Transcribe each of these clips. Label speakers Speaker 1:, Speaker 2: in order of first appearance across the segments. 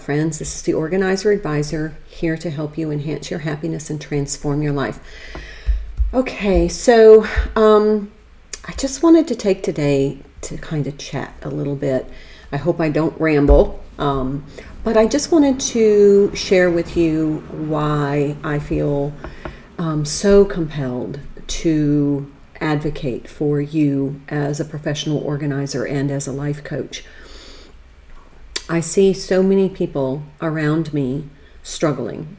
Speaker 1: friends. This is the Organizer Advisor, here to help you enhance your happiness and transform your life. Okay, so I just wanted to take today to kind of chat a little bit. I hope I don't ramble, but I just wanted to share with you why I feel so compelled to advocate for you as a professional organizer and as a life coach. I see so many people around me struggling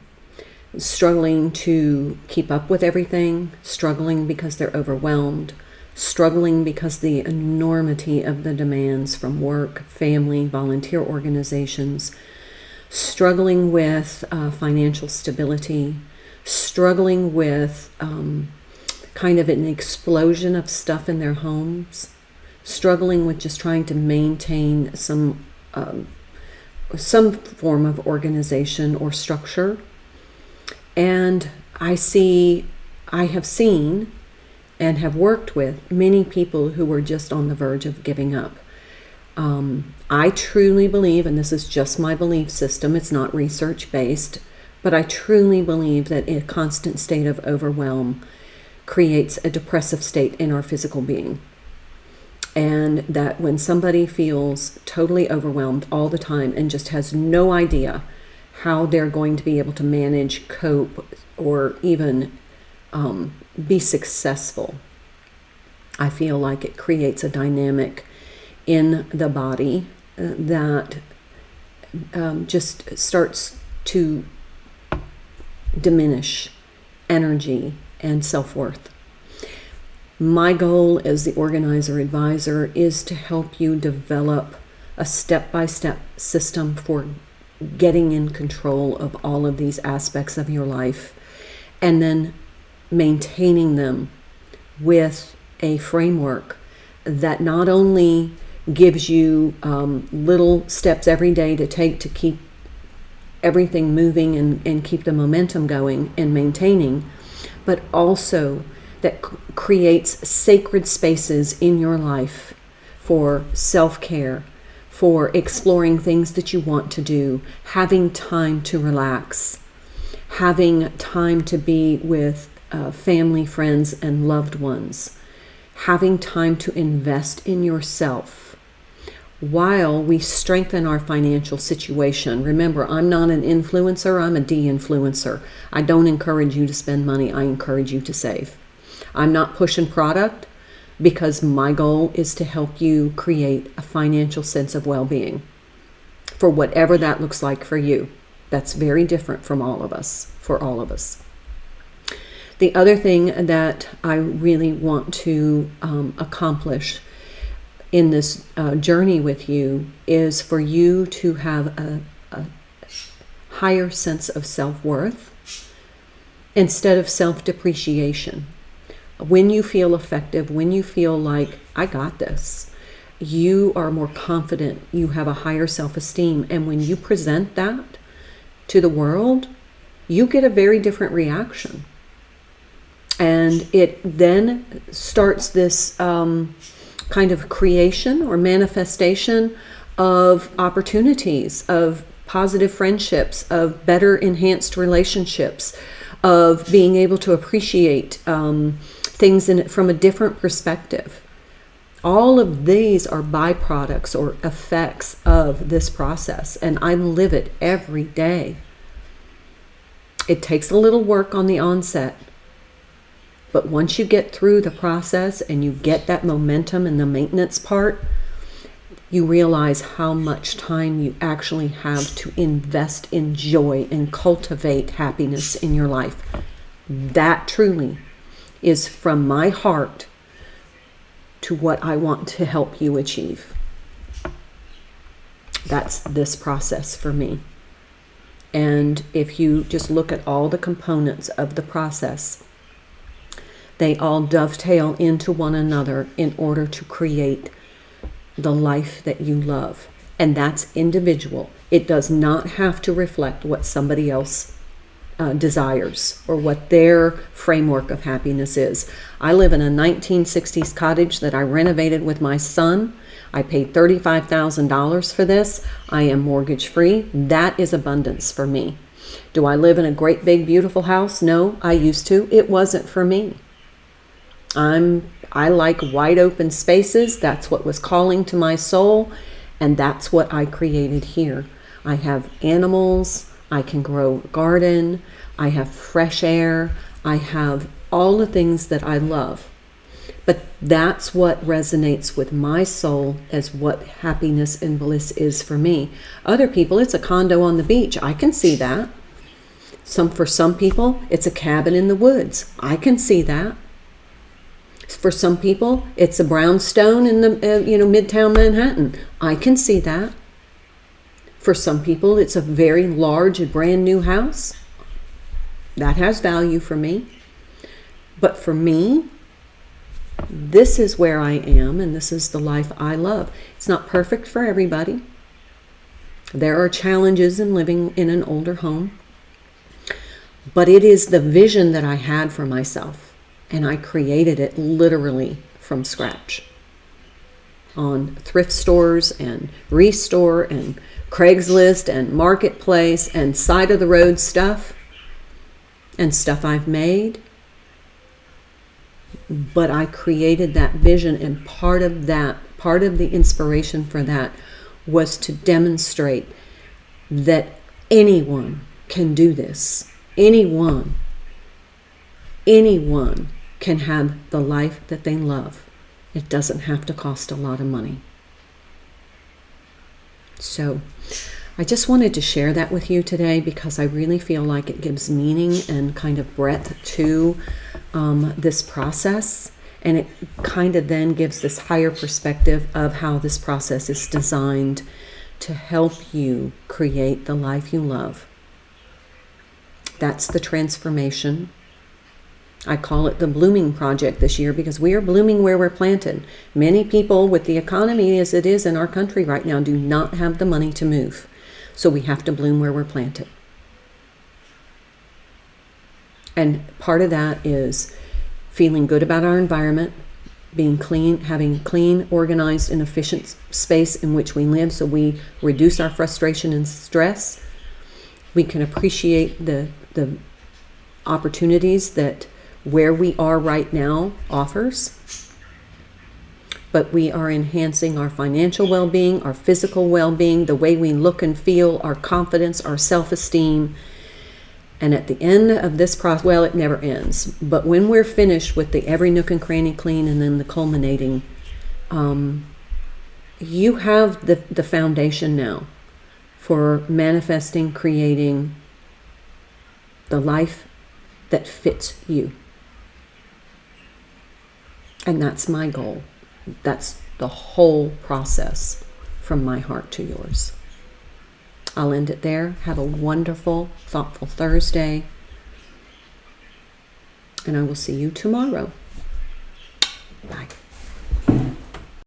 Speaker 1: to keep up with everything, struggling because they're overwhelmed, struggling because the enormity of the demands from work, family, volunteer organizations, struggling with financial stability, struggling with kind of an explosion of stuff in their homes, struggling with just trying to maintain some form of organization or structure. And I have seen and have worked with many people who were just on the verge of giving up. I truly believe, and this is just my belief system, it's not research based, but I truly believe that a constant state of overwhelm creates a depressive state in our physical being. And that when somebody feels totally overwhelmed all the time and just has no idea how they're going to be able to manage, cope, or even be successful, I feel like it creates a dynamic in the body that just starts to diminish energy and self-worth. My goal as the Organizer Advisor is to help you develop a step-by-step system for getting in control of all of these aspects of your life and then maintaining them with a framework that not only gives you little steps every day to take to keep everything moving and keep the momentum going and maintaining, but also that creates sacred spaces in your life for self-care, for exploring things that you want to do, having time to relax, having time to be with family, friends, and loved ones, having time to invest in yourself while we strengthen our financial situation. Remember, I'm not an influencer, I'm a de-influencer. I don't encourage you to spend money, I encourage you to save. I'm not pushing product because my goal is to help you create a financial sense of well-being for whatever that looks like for you. That's very different from all of us, for all of us. The other thing that I really want to accomplish in this journey with you is for you to have a higher sense of self-worth instead of self-depreciation. When you feel effective, when you feel like, I got this, you are more confident, you have a higher self-esteem, and when you present that to the world, you get a very different reaction. And it then starts this kind of creation or manifestation of opportunities, of positive friendships, of better enhanced relationships, of being able to appreciate things from a different perspective. All of these are byproducts or effects of this process, and I live it every day. It takes a little work on the onset, but once you get through the process and you get that momentum in the maintenance part, you realize how much time you actually have to invest in joy and cultivate happiness in your life. That truly is from my heart to what I want to help you achieve. That's this process for me. And if you just look at all the components of the process, they all dovetail into one another in order to create the life that you love. And that's individual. It does not have to reflect what somebody else desires or what their framework of happiness is. I live in a 1960s cottage that I renovated with my son. I paid $35,000 for this. I am mortgage free. That is abundance for me. Do I live in a great big beautiful house? No, I used to. It wasn't for me. I like wide open spaces. That's what was calling to my soul, and that's what I created here. I have animals. I can grow a garden. I have fresh air. I have all the things that I love. But that's what resonates with my soul as what happiness and bliss is for me. Other people, it's a condo on the beach. I can see that. For some people, it's a cabin in the woods. I can see that. For some people, it's a brownstone in the Midtown Manhattan. I can see that. For some people, it's a very large and brand new house. That has value for me. But for me, this is where I am, and this is the life I love. It's not perfect for everybody. There are challenges in living in an older home. But it is the vision that I had for myself, and I created it literally from scratch on thrift stores and Restore and Craigslist and Marketplace and side of the road stuff and stuff I've made. But I created that vision, and part of the inspiration for that was to demonstrate that anyone can do this. Anyone can have the life that they love. It doesn't have to cost a lot of money. So I just wanted to share that with you today because I really feel like it gives meaning and kind of breadth to this process. And it kind of then gives this higher perspective of how this process is designed to help you create the life you love. That's the transformation. I call it the blooming project this year because we are blooming where we're planted. Many people, with the economy as it is in our country right now, do not have the money to move. So we have to bloom where we're planted. And part of that is feeling good about our environment, being clean, having clean, organized, and efficient space in which we live so we reduce our frustration and stress. We can appreciate the opportunities that where we are right now offers. But we are enhancing our financial well-being, our physical well-being, the way we look and feel, our confidence, our self-esteem. And at the end of this process, well, it never ends. But when we're finished with the every nook and cranny clean and then the culminating, you have the foundation now for manifesting, creating the life that fits you. And that's my goal. That's the whole process from my heart to yours. I'll end it there. Have a wonderful, thoughtful Thursday. And I will see you tomorrow. Bye.